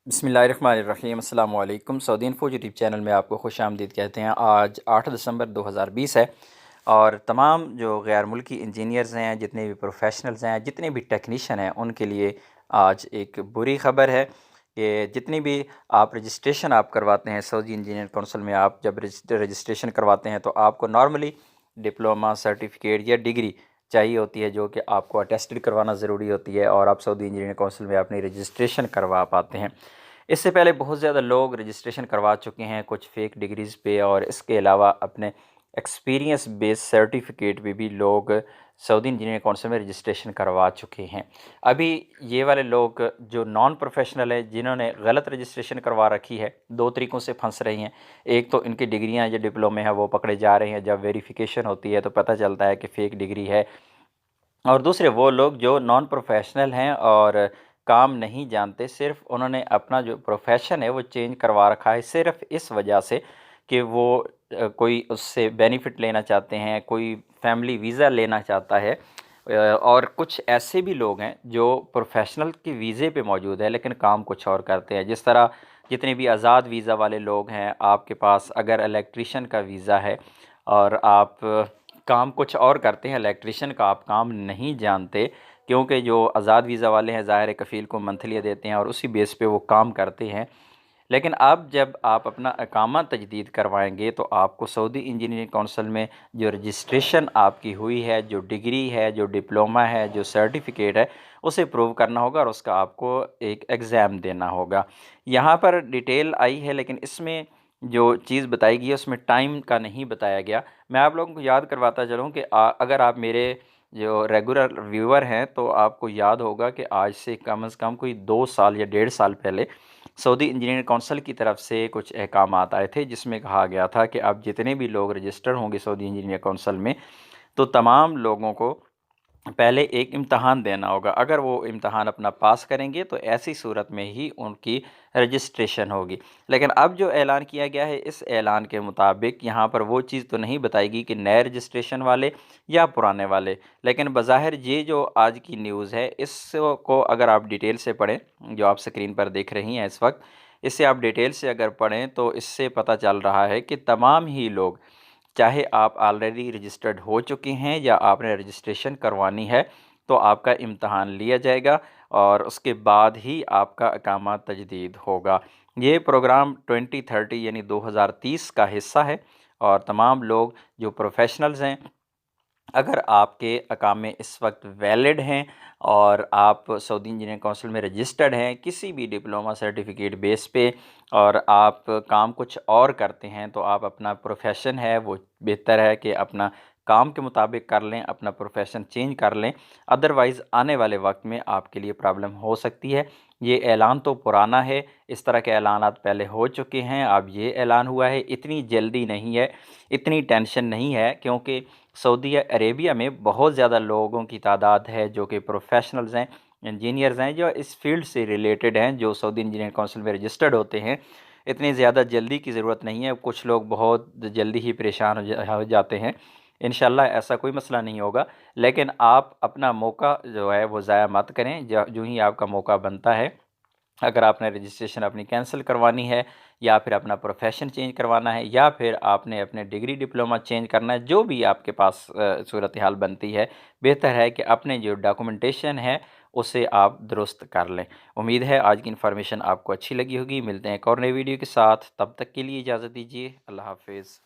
बिस्मिल्लाहिर्रहमानिर्रहीम अस्सलाम वालेकुम। सऊदी इन्फो यूट्यूब चैनल में आपको खुश आमदीद कहते हैं। आज 8 दिसंबर 2020 है और तमाम जो गैर मुल्की इंजीनियर्स हैं, जितने भी प्रोफेशनल्स हैं, जितने भी टेक्नीशियन हैं, उनके लिए आज एक बुरी ख़बर है कि जितनी भी आप रजिस्ट्रेशन आप करवाते हैं सऊदी इंजीनियर काउंसिल में, आप जब रजिस्ट्रेशन करवाते हैं तो आपको नॉर्मली डिप्लोमा सर्टिफिकेट या डिग्री चाहिए होती है, जो कि आपको अटेस्टेड करवाना ज़रूरी होती है और आप सऊदी इंजीनियर काउंसिल में अपनी रजिस्ट्रेशन करवा पाते हैं। इससे पहले बहुत ज़्यादा लोग रजिस्ट्रेशन करवा चुके हैं कुछ फ़ेक डिग्रीज़ पे, और इसके अलावा अपने एक्सपीरियंस बेस्ड सर्टिफिकेट पे भी लोग सऊदी इंजीनियर काउंसिल में रजिस्ट्रेशन करवा चुके हैं। अभी ये वाले लोग जो नॉन प्रोफेशनल है, जिन्होंने गलत रजिस्ट्रेशन करवा रखी है, दो तरीक़ों से फंस रही हैं। एक तो इनकी डिग्रियां जो डिप्लोमे हैं वो पकड़े जा रहे हैं, जब वेरिफिकेशन होती है तो पता चलता है कि फ़ेक डिग्री है। और दूसरे वो लोग जो नॉन प्रोफेशनल हैं और काम नहीं जानते, सिर्फ उन्होंने अपना जो प्रोफेशन है वो चेंज करवा रखा है सिर्फ इस वजह से कि वो कोई उससे बेनिफिट लेना चाहते हैं, कोई फैमिली वीज़ा लेना चाहता है। और कुछ ऐसे भी लोग हैं जो प्रोफेशनल के वीज़े पे मौजूद है लेकिन काम कुछ और करते हैं। जिस तरह जितने भी आज़ाद वीज़ा वाले लोग हैं, आपके पास अगर इलेक्ट्रीशियन का वीज़ा है और आप काम कुछ और करते हैं, इलेक्ट्रीशियन का आप काम नहीं जानते, क्योंकि जो आज़ाद वीज़ा वाले हैं ज़ाहिर है कफ़ील को मंथली देते हैं और उसी बेस पे वो काम करते हैं। लेकिन अब जब आप अपना इकामा तजदीद करवाएंगे तो आपको सऊदी इंजीनियरिंग काउंसिल में जो रजिस्ट्रेशन आपकी हुई है, जो डिग्री है, जो डिप्लोमा है, जो सर्टिफिकेट है, उसे प्रूव करना होगा और उसका आपको एक एग्ज़ाम देना होगा। यहाँ पर डिटेल आई है लेकिन इसमें जो चीज़ बताई गई है उसमें टाइम का नहीं बताया गया। मैं आप लोगों को याद करवाता चलूँ कि अगर आप मेरे जो रेगुलर व्यूअर हैं तो आपको याद होगा कि आज से कम से कम कोई 2 साल या 1.5 साल पहले सऊदी इंजीनियरिंग काउंसिल की तरफ से कुछ अहकामात आए थे, जिसमें कहा गया था कि अब जितने भी लोग रजिस्टर होंगे सऊदी इंजीनियरिंग काउंसिल में, तो तमाम लोगों को पहले एक इम्तहान देना होगा। अगर वो इम्तहान अपना पास करेंगे तो ऐसी सूरत में ही उनकी रजिस्ट्रेशन होगी। लेकिन अब जो ऐलान किया गया है, इस ऐलान के मुताबिक यहाँ पर वो चीज़ तो नहीं बताएगी कि नए रजिस्ट्रेशन वाले या पुराने वाले, लेकिन बज़ाहिर ये जो आज की न्यूज़ है इसको अगर आप डिटेल से पढ़ें, जो आप स्क्रीन पर देख रही हैं इस वक्त, इससे आप डिटेल से अगर पढ़ें तो इससे पता चल रहा है कि तमाम ही लोग, चाहे आप ऑलरेडी रजिस्टर्ड हो चुके हैं या आपने रजिस्ट्रेशन करवानी है, तो आपका इम्तहान लिया जाएगा और उसके बाद ही आपका इकामा तजदीद होगा। ये प्रोग्राम 2030 यानी 2030 का हिस्सा है और तमाम लोग जो प्रोफेशनल्स हैं, अगर आपके अकामे इस वक्त वैलिड हैं और आप सऊदी इंजीनियरिंग काउंसिल में रजिस्टर्ड हैं किसी भी डिप्लोमा सर्टिफिकेट बेस पे, और आप काम कुछ और करते हैं, तो आप अपना प्रोफेशन है वो बेहतर है कि अपना काम के मुताबिक कर लें, अपना प्रोफेशन चेंज कर लें। अदरवाइज़ आने वाले वक्त में आपके लिए प्रॉब्लम हो सकती है। ये ऐलान तो पुराना है, इस तरह के ऐलानात पहले हो चुके हैं, अब ये ऐलान हुआ है। इतनी जल्दी नहीं है, इतनी टेंशन नहीं है, क्योंकि सऊदी अरेबिया में बहुत ज़्यादा लोगों की तादाद है जो कि प्रोफेशनल्स हैं, इंजीनियर्स हैं, जो इस फील्ड से रिलेटेड हैं, जो सऊदी इंजीनियर काउंसिल में रजिस्टर्ड होते हैं। इतनी ज़्यादा जल्दी की ज़रूरत नहीं है, कुछ लोग बहुत जल्दी ही परेशान हो जाते हैं। इंशाल्लाह ऐसा कोई मसला नहीं होगा, लेकिन आप अपना मौका जो है वो ज़ाया मत करें। जो ही आपका मौका बनता है, अगर आपने रजिस्ट्रेशन अपनी कैंसिल करवानी है या फिर अपना प्रोफेशन चेंज करवाना है या फिर आपने अपने डिग्री डिप्लोमा चेंज करना है, जो भी आपके पास सूरत हाल बनती है, बेहतर है कि अपने जो डॉक्यूमेंटेशन है उसे आप दुरुस्त कर लें। उम्मीद है आज की इन्फॉर्मेशन आपको अच्छी लगी होगी। मिलते हैं एक और नई वीडियो के साथ, तब तक के लिए इजाज़त दीजिए। अल्लाह हाफिज़।